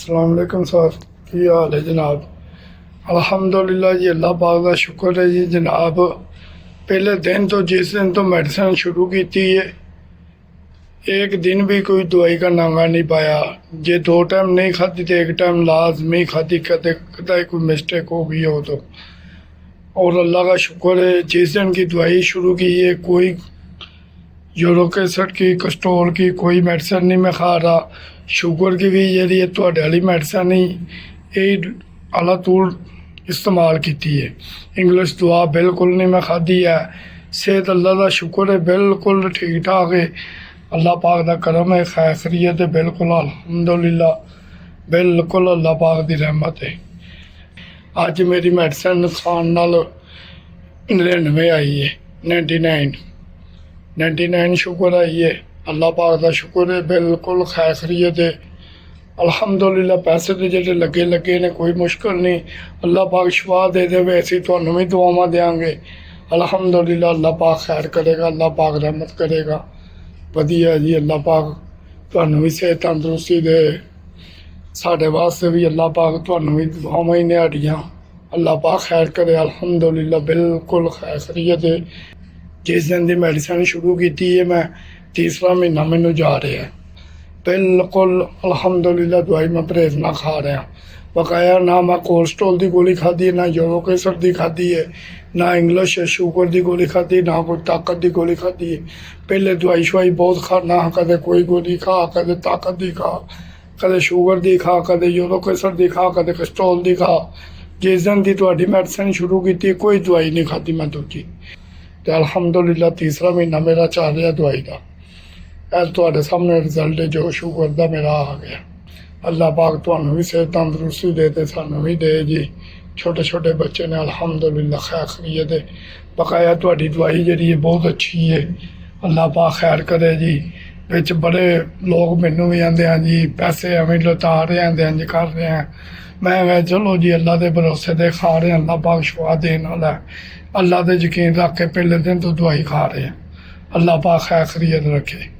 अस्सलाम वालेकुम सर, की हाल है जनाब। अल्हम्दुलिल्लाह जी, अल्लाह पाक का शुक्र है जी जनाब। पहले दिन तो जिस दिन तो मेडिसिन शुरू की थी है, एक दिन भी कोई दवाई का नांगा नहीं पाया। जे 2 टाइम नहीं खाती तो एक टाइम लाजमी खाती, कदे कदा कोई मिस्टेक हो गई हो तो। और अल्लाह का शुक्र है, जिस दिन की दवाई शुरू की है कोई यूरिक एसिड की, कोलेस्ट्रोल की कोई मेडिसिन नहीं मैं खा रहा। शुगर की भी जी थोड़े वाली मेडिसिन ही यही अला तूल इस्तेमाल की है। इंग्लिश दवा बिल्कुल नहीं मैं खाधी है। सेहत अल्लाह का शुक्र है बिल्कुल ठीक ठाक है। अल्लाह पाक का करम है, खैरियत है बिल्कुल अल्हम्दुलिल्लाह, बिल्कुल अल्लाह पाक की रहमत है। अज मेरी मेडिसिन खान नाल 99 आई है, 99 शुक्र आई है। अल्लाह पाक का शुक्र है बिल्कुल खैरियत है अल्हम्दुलिल्लाह। पैसे तो जो लगे ने कोई मुश्किल नहीं। अल्लाह पाक शिफा दे दे, ऐसी तुहानू भी दुआवां देंगे अल्हम्दुलिल्लाह। अल्लाह पाक खैर करेगा, अल्लाह पाक रहमत करेगा। वधिया जी, अल्लाह पाक तुहानू भी सेहत तंदुरुस्ती दे, साढ़े वास्ते भी अल्लाह पाक तुहानू भी दुआवां ही निहाड़ियां। अल्लाह पाक खैर करे अल्हम्दुलिल्लाह, बिल्कुल खैरियत है। जिस दिन की मेडिसिन शुरू की है मैं, तीसरा महीना मैनू जा रहा है बिल्कुल अल्हम्दुलिल्लाह। दवाई मैं परहेज ना खा रहा, बकाया ना मैं कोलेस्ट्रोल की गोली खाधी है, ना यूरिक एसिड की खाधी है, ना इंग्लिश शुगर की गोली खाधी, ना कोई ताकत की गोली खाधी है। पहले दवाई शवाई बहुत खाना, कदे कोई गोली खा, कदे ताकत की खा, कदे शुगर की खा, कदे यूरिक एसिड की खा, कदे कोलेस्ट्रोल की खा। जिस दिन की तुहाडी मेडिसिन शुरू की कोई दवाई नहीं खाधी मैं दूजी। तो अल्हम्दुलिल्लाह तीसरा महीना मेरा चल रहा दवाई का। अज तुहाडे सामने रिजल्ट है जो शुगर का मेरा आ गया। अल्लाह पाक तुहानू भी सेहत तंदुरुस्ती दे ते सानू भी दे जी। छोटे छोटे बच्चे ने अल्हम्दुलिल्लाह खैरियत है। बकाया तुहाडी दवाई जी बहुत अच्छी है, अल्लाह पाक खैर करे जी। विच बड़े लोग मैनू भी आंदे हैं जी पैसे एवें लुटा रहे हैं, इंज कर रहे हैं। मैं कहा चलो जी अल्लाह के भरोसे दे खा रहे हैं, अल्लाह पाक शिफा देने वाला है। अल्लाह से यकीन रख के पहले दिन तो दवाई खा रहे हैं। अल्लाह पाक खैरियत रखे।